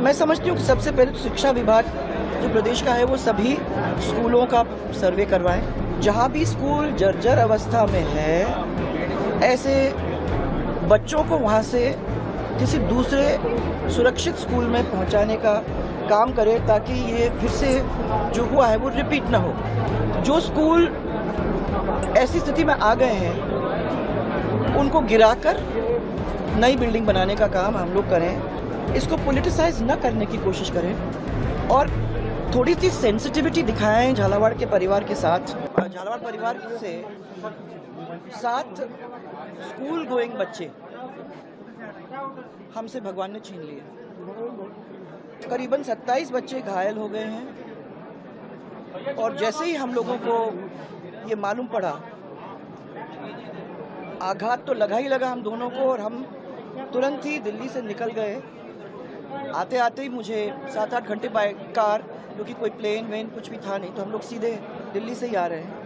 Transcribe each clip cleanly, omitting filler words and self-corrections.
मैं समझती हूँ कि सबसे पहले तो शिक्षा विभाग जो प्रदेश का है वो सभी स्कूलों का सर्वे करवाएं। जहाँ भी स्कूल जर्जर अवस्था में है ऐसे बच्चों को वहाँ से किसी दूसरे सुरक्षित स्कूल में पहुँचाने का काम करे ताकि ये फिर से जो हुआ है वो रिपीट ना हो। जो स्कूल ऐसी स्थिति में आ गए हैं उनको गिराकर नई बिल्डिंग बनाने का काम हम लोग करें। इसको पॉलिटिसाइज न करने की कोशिश करें और थोड़ी सी सेंसिटिविटी दिखाएं झालावाड़ के परिवार के साथ। झालावाड़ परिवार से 7 स्कूल गोइंग बच्चे हमसे भगवान ने छीन लिए। करीबन 27 बच्चे घायल हो गए हैं और जैसे ही हम लोगों को ये मालूम पड़ा, आघात तो लगा ही लगा हम दोनों को और हम तुरंत ही दिल्ली से निकल गए। आते आते ही मुझे 7-8 घंटे बाय कार, क्योंकि कोई प्लेन वेन कुछ भी था नहीं, तो हम लोग सीधे दिल्ली से ही आ रहे हैं।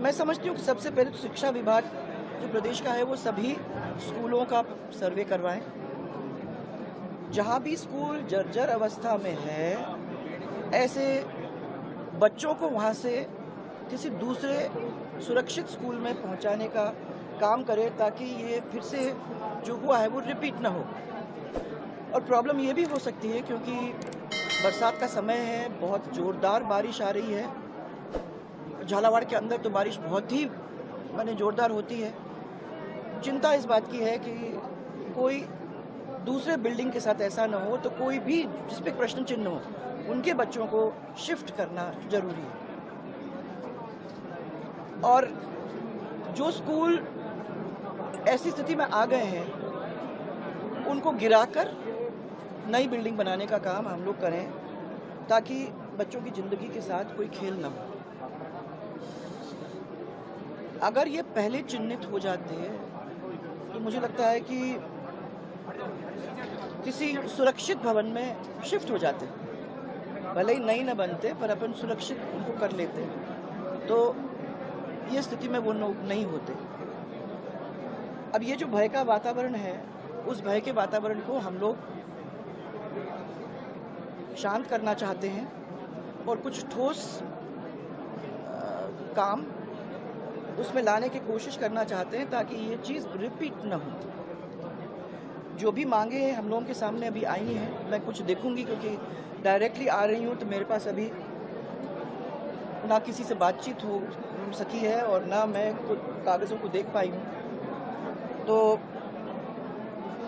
मैं समझती हूँ कि सबसे पहले तो शिक्षा विभाग जो प्रदेश का है वो सभी स्कूलों का सर्वे करवाएं। जहाँ भी स्कूल जर्जर अवस्था में है ऐसे बच्चों को वहाँ से किसी दूसरे सुरक्षित स्कूल में पहुँचाने का काम करे ताकि ये फिर से जो हुआ है वो रिपीट ना हो। और प्रॉब्लम ये भी हो सकती है क्योंकि बरसात का समय है, बहुत ज़ोरदार बारिश आ रही है। झालावाड़ के अंदर तो बारिश बहुत ही ज़ोरदार होती है। चिंता इस बात की है कि कोई दूसरे बिल्डिंग के साथ ऐसा ना हो, तो कोई भी जिस पे प्रश्न चिन्ह हो उनके बच्चों को शिफ्ट करना जरूरी है। और जो स्कूल ऐसी स्थिति में आ गए हैं उनको गिराकर नई बिल्डिंग बनाने का काम हम लोग करें ताकि बच्चों की जिंदगी के साथ कोई खेल ना हो। अगर ये पहले चिन्हित हो जाते तो मुझे लगता है कि किसी सुरक्षित भवन में शिफ्ट हो जाते, भले ही नई न बनते पर अपन सुरक्षित उनको कर लेते, तो ये स्थिति में वो नहीं होते। अब ये जो भय का वातावरण है, उस भय के वातावरण को हम लोग शांत करना चाहते हैं और कुछ ठोस काम उसमें लाने की कोशिश करना चाहते हैं ताकि ये चीज़ रिपीट ना हो। जो भी मांगे हैं हम लोगों के सामने अभी आई हैं, मैं कुछ देखूंगी क्योंकि डायरेक्टली आ रही हूँ तो मेरे पास अभी ना किसी से बातचीत हो सकी है और ना मैं कुछ कागज़ों को देख पाई हूँ। तो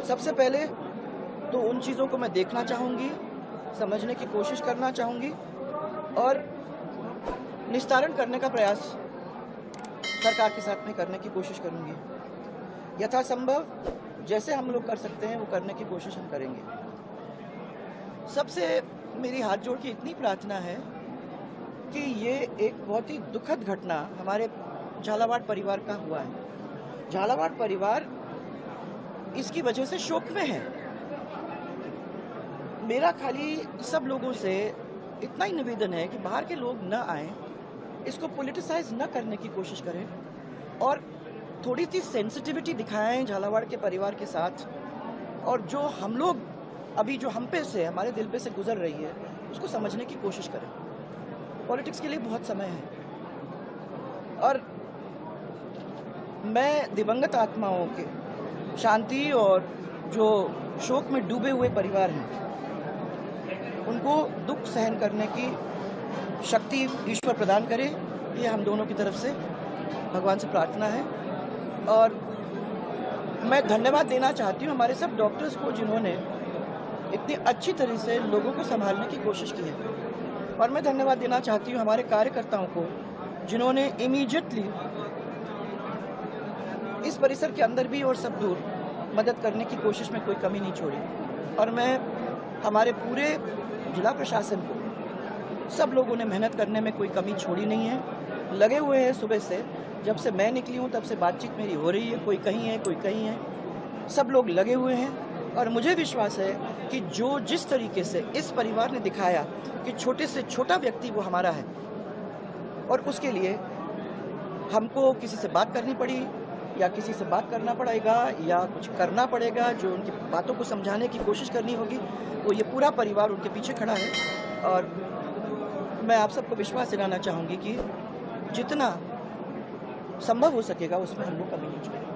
सबसे पहले तो उन चीज़ों को मैं देखना चाहूँगी, समझने की कोशिश करना चाहूँगी और निस्तारण करने का प्रयास सरकार के साथ में करने की कोशिश करूँगी। यथासंभव जैसे हम लोग कर सकते हैं वो करने की कोशिश हम करेंगे। सबसे मेरी हाथ जोड़ के इतनी प्रार्थना है कि ये एक बहुत ही दुखद घटना हमारे झालावाड़ परिवार का हुआ है। झालावाड़ परिवार इसकी वजह से शोक में है। मेरा खाली सब लोगों से इतना ही निवेदन है कि बाहर के लोग न आएं, इसको पॉलिटिसाइज न करने की कोशिश करें और थोड़ी सी सेंसिटिविटी दिखाएं झालावाड़ के परिवार के साथ। और जो हम लोग अभी जो हम पे से हमारे दिल पे से गुजर रही है उसको समझने की कोशिश करें। पॉलिटिक्स के लिए बहुत समय है और मैं दिवंगत आत्माओं के शांति और जो शोक में डूबे हुए परिवार हैं उनको दुख सहन करने की शक्ति ईश्वर प्रदान करे, ये हम दोनों की तरफ से भगवान से प्रार्थना है। और मैं धन्यवाद देना चाहती हूँ हमारे सब डॉक्टर्स को जिन्होंने इतनी अच्छी तरह से लोगों को संभालने की कोशिश की है। और मैं धन्यवाद देना चाहती हूँ हमारे कार्यकर्ताओं को जिन्होंने इमीडिएटली इस परिसर के अंदर भी और सब दूर मदद करने की कोशिश में कोई कमी नहीं छोड़ी। और मैं हमारे पूरे जिला प्रशासन को, सब लोगों ने मेहनत करने में कोई कमी छोड़ी नहीं है, लगे हुए हैं। सुबह से जब से मैं निकली हूँ तब से बातचीत मेरी हो रही है, कोई कहीं है कोई कहीं है, सब लोग लगे हुए हैं। और मुझे विश्वास है कि जो जिस तरीके से इस परिवार ने दिखाया कि छोटे से छोटा व्यक्ति वो हमारा है और उसके लिए हमको किसी से बात करनी पड़ी, या किसी से बात करना पड़ेगा या कुछ करना पड़ेगा, जो उनकी बातों को समझाने की कोशिश करनी होगी, वो ये पूरा परिवार उनके पीछे खड़ा है। और मैं आप सबको विश्वास दिलाना चाहूँगी कि जितना संभव हो सकेगा उसमें हम लोग कमी नहीं छोड़ेंगे।